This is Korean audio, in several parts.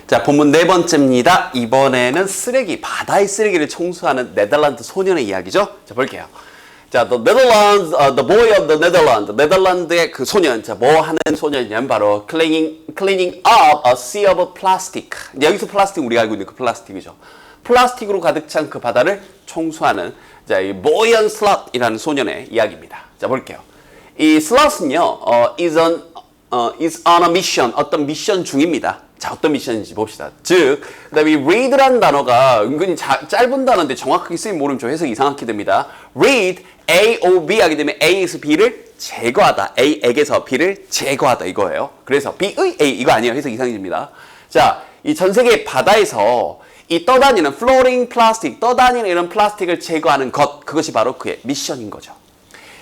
자, 본문 네 번째입니다. 이번에는 쓰레기, 바다의 쓰레기를 청소하는 네덜란드 소년의 이야기죠. 자, 볼게요. 자, the Netherlands, the boy of the Netherlands. 네덜란드의 그 소년. 자, 뭐 하는 소년이냐면 바로 cleaning up a sea of plastic. 여기서 플라스틱 우리가 알고 있는 그 플라스틱이죠. 플라스틱으로 가득 찬 그 바다를 청소하는 자, 이 보이언 슬롯이라는 소년의 이야기입니다. 자, 볼게요. 이 슬롯은요, is on a mission. 어떤 미션 중입니다. 자, 어떤 미션인지 봅시다. 즉, 그 다음에 read라는 단어가 은근히 짧은 단어인데 정확하게 쓰임 모르면 좀 해석이 이상하게 됩니다. read, A, O, B 하게 되면 A에서 B를 제거하다. A에게서 B를 제거하다 이거예요. 그래서 B의 A 이거 아니에요. 해석 이상해집니다. 자, 이 전 세계 바다에서 이 떠다니는 floating plastic, 떠다니는 이런 플라스틱을 제거하는 것, 그것이 바로 그의 미션인 거죠.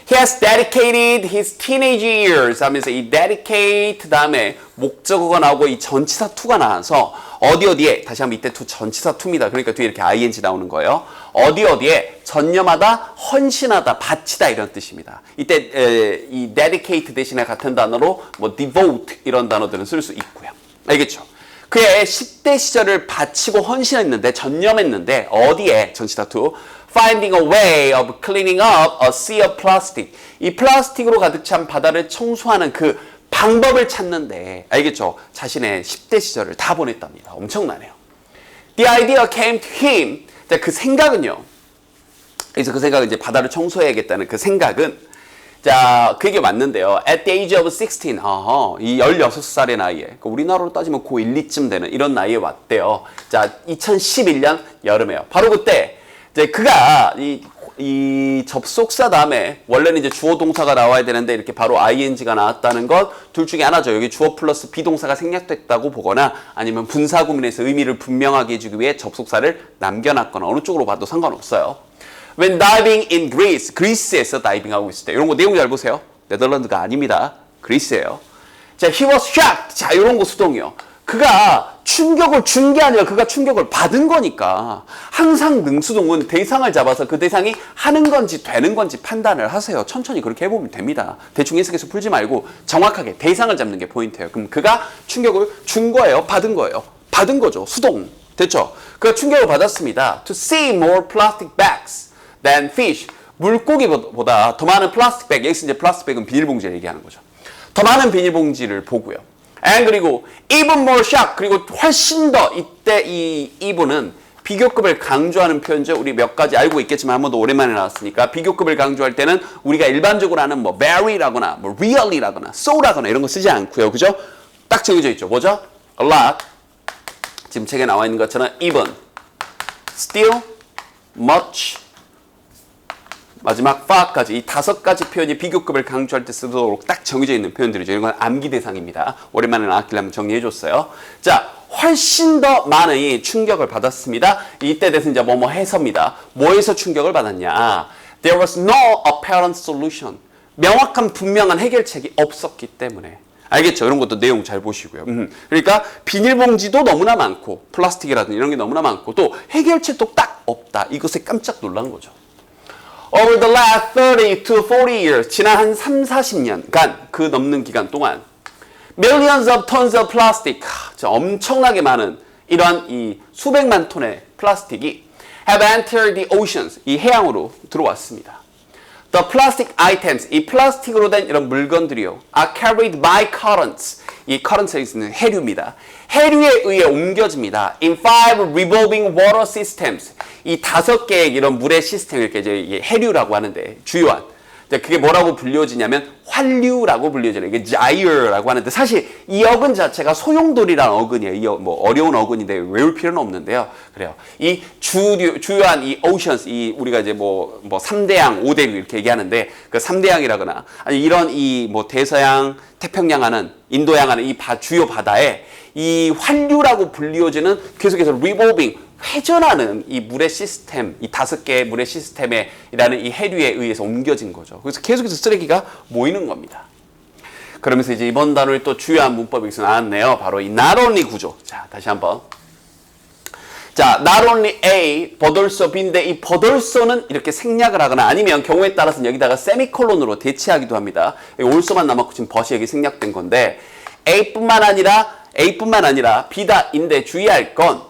He has dedicated his teenage years 하면서 이 dedicate 다음에 목적어가 나오고 이 전치사 to가 나와서 어디에 다시 한번 이때 to 전치사 to입니다. 그러니까 뒤에 이렇게 ing 나오는 거예요. 어디에 전념하다, 헌신하다, 바치다 이런 뜻입니다. 이때 이 dedicate 대신에 같은 단어로 뭐 devote 이런 단어들은 쓸 수 있고요. 알겠죠? 그의 10대 시절을 바치고 헌신했는데 전념했는데 어디에 전치사 to finding a way of cleaning up a sea of plastic. 이 플라스틱으로 가득 찬 바다를 청소하는 그 방법을 찾는데 알겠죠? 자신의 10대 시절을 다 보냈답니다. 엄청나네요. The idea came to him. 자, 그 생각은요. 그래서 그 생각은 이제 바다를 청소해야겠다는 그 생각은 자, 그게 맞는데요. At the age of 16, 이 16살의 나이에, 그러니까 우리나라로 따지면 고1, 2쯤 되는 이런 나이에 왔대요. 자, 2011년 여름에요. 바로 그때 이제 그가 이 접속사 다음에 원래는 이제 주어 동사가 나와야 되는데 이렇게 바로 ing가 나왔다는 것 둘 중에 하나죠. 여기 주어 플러스 비동사가 생략됐다고 보거나 아니면 분사 구문에서 의미를 분명하게 해주기 위해 접속사를 남겨놨거나 어느 쪽으로 봐도 상관없어요. When diving in Greece, 그리스에서 다이빙하고 있을 때 이런 거 내용 잘 보세요. 네덜란드가 아닙니다. 그리스예요. 자, he was shocked. 자, 이런 거 수동이요. 그가 충격을 준 게 아니라 그가 충격을 받은 거니까 항상 능수동은 대상을 잡아서 그 대상이 하는 건지 되는 건지 판단을 하세요. 천천히 그렇게 해보면 됩니다. 대충 해석해서 풀지 말고 정확하게 대상을 잡는 게 포인트예요. 그럼 그가 충격을 준 거예요? 받은 거예요? 받은 거죠. 수동. 됐죠? 그가 충격을 받았습니다. To see more plastic bags than fish. 물고기보다 더 많은 플라스틱 백. 여기서 이제 플라스틱 백은 비닐봉지를 얘기하는 거죠. 더 많은 비닐봉지를 보고요. And 그리고 even more shock. 그리고 훨씬 더 이때 이 even은 비교급을 강조하는 표현죠. 우리 몇 가지 알고 있겠지만 한 번 더 오랜만에 나왔으니까 비교급을 강조할 때는 우리가 일반적으로 하는 뭐 very라거나 뭐 really라거나 so라거나 이런 거 쓰지 않고요. 그죠? 딱 정해져 있죠. 뭐죠? a lot. 지금 책에 나와 있는 것처럼 even, still, much, 마지막 far까지 이 5가지 표현이 비교급을 강조할 때 쓰도록 딱 정해져 있는 표현들이죠. 이런 건 암기 대상입니다. 오랜만에 나왔길래 한번 정리해줬어요. 자, 훨씬 더 많은 이 충격을 받았습니다. 이때 대해서 이제 뭐뭐 해서입니다. 뭐에서 충격을 받았냐? There was no apparent solution. 명확한 분명한 해결책이 없었기 때문에. 알겠죠? 이런 것도 내용 잘 보시고요. 그러니까 비닐봉지도 너무나 많고 플라스틱이라든지 이런 게 너무나 많고 또 해결책도 딱 없다. 이것에 깜짝 놀란 거죠. Over the last 30 to 40 years, 지난 한 3, 40년간 그 넘는 기간 동안 millions of tons of plastic, 엄청나게 많은 이러한 이 수백만 톤의 플라스틱이 have entered the oceans, 이 해양으로 들어왔습니다. The plastic items, 이 플라스틱으로 된 이런 물건들이요, are carried by currents, 이 currents에 있는 해류입니다. 해류에 의해 옮겨집니다. In 5 revolving water systems, 이 5개의 이런 물의 시스템, 이렇게 이제 해류라고 하는데 주요한 그게 뭐라고 불려지냐면 환류라고 불려져요. 이게 gyre라고 하는데 사실 이 어근 자체가 소용돌이라는 어근이에요. 이 뭐 어려운 어근인데 외울 필요는 없는데요. 그래요. 이 주요한 이 oceans, 이 우리가 이제 뭐 3대양, 5대류 이렇게 얘기하는데 그 3대양이라거나 아니 이런 이 뭐 대서양, 태평양 하는 인도양 하는 이 주요 바다에 이 환류라고 불리워지는 계속해서 revolving 회전하는 이 물의 시스템, 이 5개의 물의 시스템에 라는 이 해류에 의해서 옮겨진 거죠. 그래서 계속해서 쓰레기가 모이는 겁니다. 그러면서 이제 이번 단어의 또 주요한 문법이 여기서 나왔네요. 바로 이 not only 구조. 자, 다시 한번. 자, not only A, but also B인데 이 but also는 이렇게 생략을 하거나 아니면 경우에 따라서는 여기다가 세미콜론으로 대체하기도 합니다. also만 남았고 지금 but이 여기 생략된 건데 A뿐만 아니라 A뿐만 아니라 B다인데 주의할 건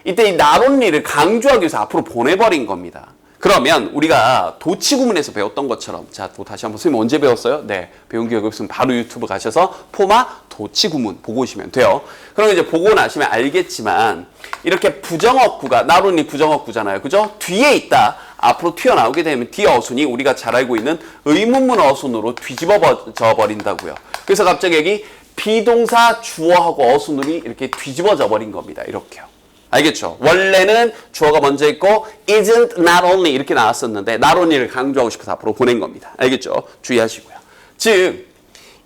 이때 이 not only를 강조하기 위해서 앞으로 보내버린 겁니다. 그러면 우리가 도치 구문에서 배웠던 것처럼 자, 또 다시 한번 선생님 언제 배웠어요? 네, 배운 기억이 없으면 바로 유튜브 가셔서 포마 도치 구문 보고 오시면 돼요. 그럼 이제 보고 나시면 알겠지만 이렇게 부정어구가 not only 부정어구잖아요. 그죠? 뒤에 있다. 앞으로 튀어나오게 되면 뒤에 어순이 우리가 잘 알고 있는 의문문 어순으로 뒤집어져 버린다고요. 그래서 갑자기 여기 비동사 주어하고 어순으로 이렇게 뒤집어져 버린 겁니다. 이렇게요. 알겠죠? 원래는 주어가 먼저 있고 isn't not only 이렇게 나왔었는데 not only를 강조하고 싶어서 앞으로 보낸 겁니다. 알겠죠? 주의하시고요. 즉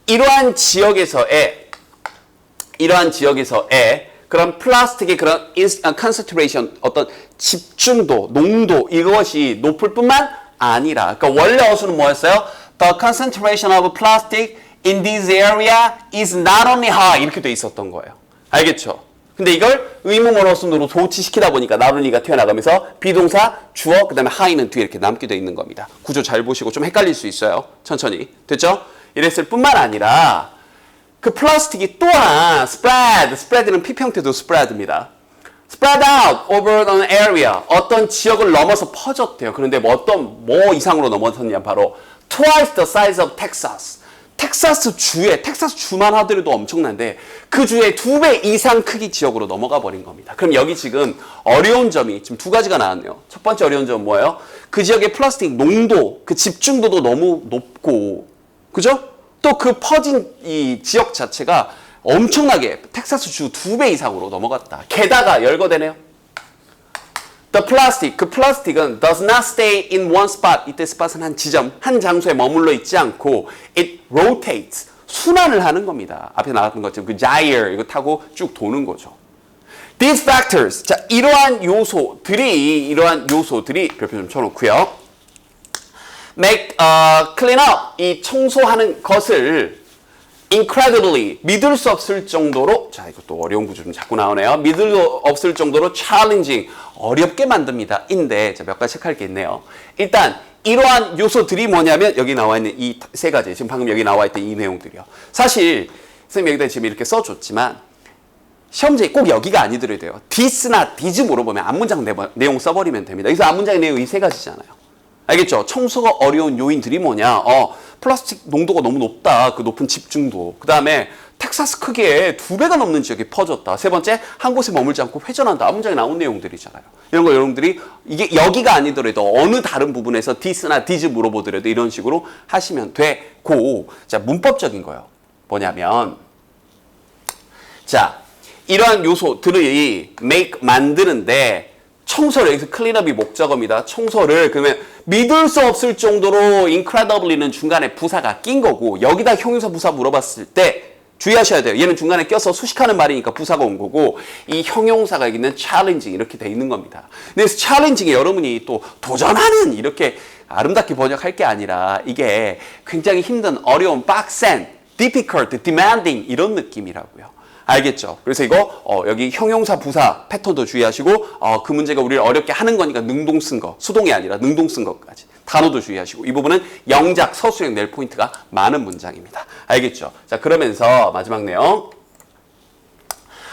이러한 지역에서의 그런 플라스틱의 그런 concentration 어떤 집중도, 농도 이것이 높을 뿐만 아니라 그러니까 원래 어수는 뭐였어요? The concentration of plastic in this area is not only high 이렇게 돼 있었던 거예요. 알겠죠? 근데 이걸 의문문 어순으로 도치시키다 보니까 not only가 튀어나가면서 비동사, 주어, 그 다음에 high는 뒤에 이렇게 남게 돼 있는 겁니다. 구조 잘 보시고 좀 헷갈릴 수 있어요. 천천히. 됐죠? 이랬을 뿐만 아니라 그 플라스틱이 또한 spread는 P 형태도 spread입니다. spread out over an area 어떤 지역을 넘어서 퍼졌대요. 그런데 뭐 이상으로 넘어섰냐 바로 twice the size of Texas. 텍사스 주만 하더라도 엄청난데 그 주의 2배 이상 크기 지역으로 넘어가 버린 겁니다. 그럼 여기 지금 어려운 점이 지금 두 가지가 나왔네요. 첫 번째 어려운 점은 뭐예요? 그 지역의 플라스틱 농도, 그 집중도도 너무 높고, 그죠? 또 그 퍼진 이 지역 자체가 엄청나게 텍사스 주 2배 이상으로 넘어갔다. 게다가 열거되네요. 그 플라스틱은 does not stay in one spot. 이때 spot은 한 지점, 한 장소에 머물러 있지 않고 it rotates. 순환을 하는 겁니다. 앞에 나왔던 것처럼 그 gyre 이거 타고 쭉 도는 거죠. These factors. 자, 이러한 요소들이 별표 좀 쳐놓고요. make clean up. 이 청소하는 것을 incredibly 믿을 수 없을 정도로 자 이것도 어려운 구조 좀 자꾸 나오네요. 믿을 수 없을 정도로 challenging 어렵게 만듭니다. 인데 자, 몇 가지 체크할 게 있네요. 일단 이러한 요소들이 뭐냐면 여기 나와 있는 이 세 가지 지금 방금 여기 나와 있던 이 내용들이요. 사실 선생님 여기다 지금 이렇게 써줬지만 시험지에 꼭 여기가 아니더라도 돼요. this나 this 물어보면 앞문장 내용 써버리면 됩니다. 그래서 앞문장의 내용 이 세 가지잖아요. 알겠죠? 청소가 어려운 요인들이 뭐냐? 플라스틱 농도가 너무 높다. 그 높은 집중도. 그 다음에 텍사스 크기에 2배가 넘는 지역에 퍼졌다. 세 번째, 한 곳에 머물지 않고 회전한다. 앞문장에 나온 내용들이잖아요. 이런 거 여러분들이 이게 여기가 아니더라도 어느 다른 부분에서 this나 this 물어보더라도 이런 식으로 하시면 되고. 자, 문법적인 거요. 뭐냐면 자, 이러한 요소들이 make 만드는데 청소를 여기서 클린업이 목적어입니다. 청소를 그러면 믿을 수 없을 정도로 incredibly는 중간에 부사가 낀 거고 여기다 형용사 부사 물어봤을 때 주의하셔야 돼요. 얘는 중간에 껴서 수식하는 말이니까 부사가 온 거고 이 형용사가 여기는 challenging 이렇게 돼 있는 겁니다. 그래서 challenging에 여러분이 또 도전하는 이렇게 아름답게 번역할 게 아니라 이게 굉장히 힘든 어려운 빡센 difficult, demanding 이런 느낌이라고요. 알겠죠? 그래서 이거 여기 형용사 부사 패턴도 주의하시고 그 문제가 우리를 어렵게 하는 거니까 능동 쓴 거, 수동이 아니라 능동 쓴 것까지 단어도 주의하시고 이 부분은 영작, 서술형 낼 포인트가 많은 문장입니다. 알겠죠? 자, 그러면서 마지막 내용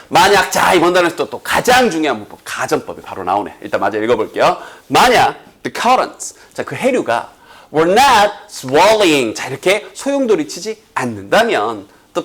만약 자 이번 단어에서 또 가장 중요한 문법 가정법이 바로 나오네. 일단 마저 읽어볼게요. 만약 the currents 자 그 해류가 were not swallowing 자 이렇게 소용돌이치지 않는다면 the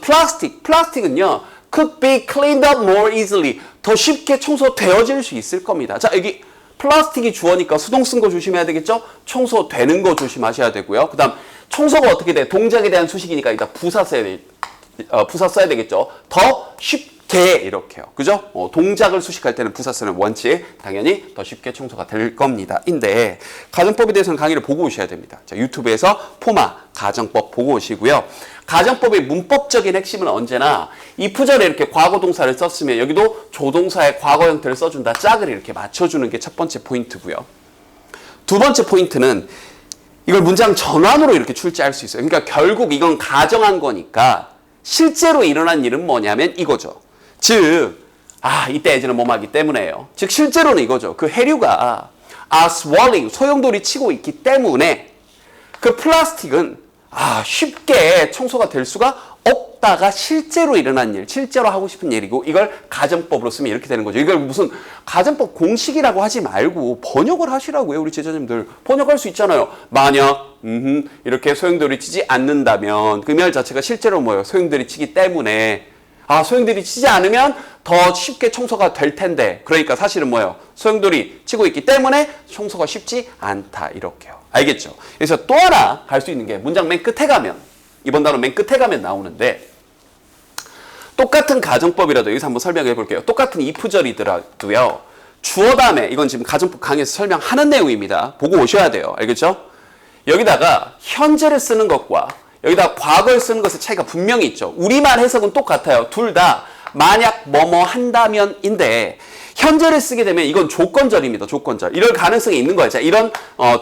플라스틱은요 could be cleaned up more easily. 더 쉽게 청소되어질 수 있을 겁니다. 자, 여기 플라스틱이 주어니까 수동 쓴 거 조심해야 되겠죠? 청소되는 거 조심하셔야 되고요. 그 다음, 청소가 어떻게 돼? 동작에 대한 수식이니까 일단 부사 써야 되겠죠? 더 쉽게 이렇게요. 그죠? 동작을 수식할 때는 부사 쓰는 원칙. 당연히 더 쉽게 청소가 될 겁니다. 인데, 가정법에 대해서는 강의를 보고 오셔야 됩니다. 자, 유튜브에서 포마, 가정법 보고 오시고요. 가정법의 문법적인 핵심은 언제나 if절에 이렇게 과거 동사를 썼으면 여기도 조동사의 과거 형태를 써준다. 짝을 이렇게 맞춰주는 게 첫 번째 포인트고요. 두 번째 포인트는 이걸 문장 전환으로 이렇게 출제할 수 있어요. 그러니까 결국 이건 가정한 거니까 실제로 일어난 일은 뭐냐면 이거죠. 즉, 이때 예제는 뭐하기 때문에요. 즉 실제로는 이거죠. 그 해류가 swallowing, 소용돌이 치고 있기 때문에 그 플라스틱은 쉽게 청소가 될 수가 뽑다가 실제로 일어난 일, 실제로 하고 싶은 일이고 이걸 가정법으로 쓰면 이렇게 되는 거죠. 이걸 무슨 가정법 공식이라고 하지 말고 번역을 하시라고요. 우리 제자님들. 번역할 수 있잖아요. 만약 이렇게 소용돌이 치지 않는다면 그 말 자체가 실제로 뭐예요? 소용돌이 치기 때문에 소용돌이 치지 않으면 더 쉽게 청소가 될 텐데 그러니까 사실은 뭐예요? 소용돌이 치고 있기 때문에 청소가 쉽지 않다 이렇게요. 알겠죠? 그래서 또 하나 갈 수 있는 게 문장 맨 끝에 가면 이번 단어 맨 끝에 가면 나오는데 똑같은 가정법이라도 여기서 한번 설명해 볼게요. 똑같은 if절이더라도요. 주어 다음에 이건 지금 가정법 강의에서 설명하는 내용입니다. 보고 오셔야 돼요. 알겠죠? 여기다가 현재를 쓰는 것과 여기다 과거를 쓰는 것의 차이가 분명히 있죠. 우리말 해석은 똑같아요. 둘 다 만약 뭐뭐 한다면인데 현재를 쓰게 되면 이건 조건절입니다. 조건절. 이럴 가능성이 있는 거예요. 자, 이런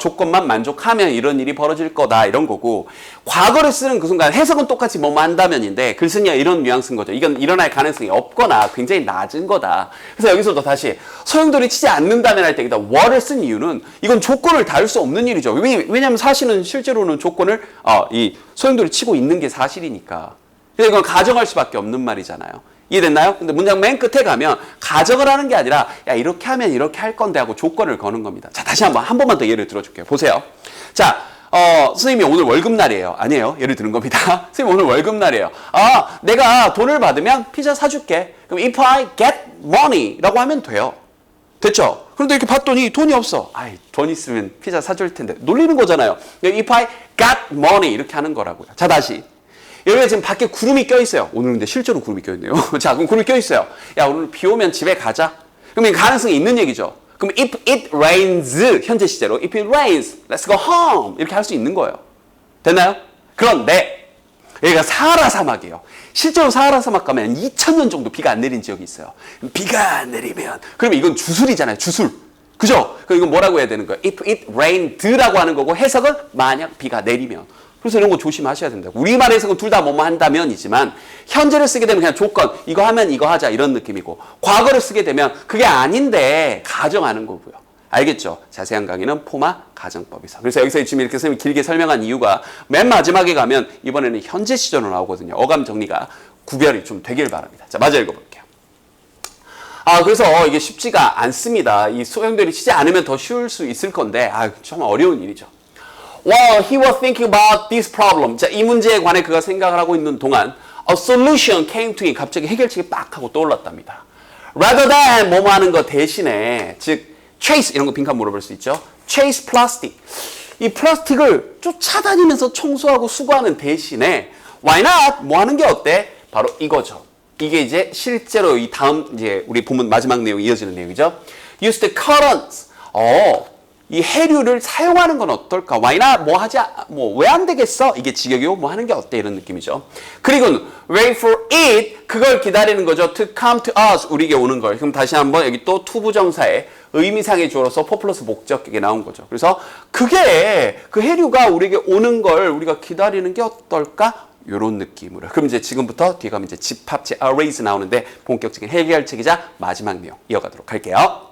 조건만 만족하면 이런 일이 벌어질 거다 이런 거고 과거를 쓰는 그 순간 해석은 똑같이 뭐뭐 한다면인데 글쓴이가 이런 뉘앙스인 거죠. 이건 일어날 가능성이 없거나 굉장히 낮은 거다. 그래서 여기서도 다시 소용돌이 치지 않는다면 할 때 여기다 what을 쓴 이유는 이건 조건을 다룰 수 없는 일이죠. 왜냐하면 사실은 실제로는 조건을 이 소용돌이 치고 있는 게 사실이니까. 그래서 이건 가정할 수밖에 없는 말이잖아요. 이해됐나요? 근데 문장 맨 끝에 가면 가정을 하는 게 아니라 야 이렇게 하면 이렇게 할 건데 하고 조건을 거는 겁니다. 자 다시 한 번만 더 예를 들어줄게요. 보세요. 자 선생님이 오늘 월급날이에요. 아니에요. 예를 드는 겁니다. 선생님 오늘 월급날이에요. 내가 돈을 받으면 피자 사줄게. 그럼 if I get money 라고 하면 돼요. 됐죠? 그런데 이렇게 봤더니 돈이 없어. 돈 있으면 피자 사줄 텐데 놀리는 거잖아요. if I got money 이렇게 하는 거라고요. 자 다시 여기가 지금 밖에 구름이 껴있어요. 오늘 근데 실제로 구름이 껴있네요. 자, 그럼 구름이 껴있어요. 야, 오늘 비 오면 집에 가자. 그럼 가능성이 있는 얘기죠. 그럼 if it rains, 현재 시제로 if it rains, let's go home. 이렇게 할 수 있는 거예요. 됐나요? 그런데 여기가 사하라 사막이에요. 실제로 사하라 사막 가면 2000년 정도 비가 안 내린 지역이 있어요. 비가 안 내리면 그러면 이건 주술이잖아요. 주술. 그죠? 그럼 이건 뭐라고 해야 되는 거예요? if it rained라고 하는 거고 해석은 만약 비가 내리면. 그래서 이런 거 조심하셔야 된다. 우리말 해석은 둘 다 뭐뭐 한다면이지만 현재를 쓰게 되면 그냥 조건 이거 하면 이거 하자 이런 느낌이고 과거를 쓰게 되면 그게 아닌데 가정하는 거고요. 알겠죠? 자세한 강의는 포마 가정법에서. 그래서 여기서 지금 이렇게 선생님이 길게 설명한 이유가 맨 마지막에 가면 이번에는 현재 시제로 나오거든요. 어감 정리가 구별이 좀 되길 바랍니다. 자, 마저 읽어볼게요. 그래서 이게 쉽지가 않습니다. 이 소용돌이 치지 않으면 더 쉬울 수 있을 건데 정말 어려운 일이죠. While he was thinking about this problem, 자, 이 문제에 관해 그가 생각을 하고 있는 동안 a solution came to him. 갑자기 해결책이 빡 하고 떠올랐답니다. Rather than 뭐뭐 하는 거 대신에 즉 chase 이런 거 빈칸 물어볼 수 있죠. chase plastic. 이 플라스틱을 쫓아다니면서 청소하고 수거하는 대신에 why not? 뭐 하는 게 어때? 바로 이거죠. 이게 이제 실제로 이 다음 이제 우리 본문 마지막 내용 이어지는 내용이죠. Use the currents. 이 해류를 사용하는 건 어떨까? Why not? 왜 안 되겠어? 이게 직역이고 뭐 하는 게 어때? 이런 느낌이죠. 그리고 wait for it. 그걸 기다리는 거죠. To come to us. 우리에게 오는 걸. 그럼 다시 한번 여기 또 투부정사의 의미상의 주어로서 for 플러스 목적격이 나온 거죠. 그래서 그게 그 해류가 우리에게 오는 걸 우리가 기다리는 게 어떨까? 요런 느낌으로. 그럼 이제 지금부터 뒤에 가면 이제 집합체 arrays 나오는데 본격적인 해결책이자 마지막 내용 이어가도록 할게요.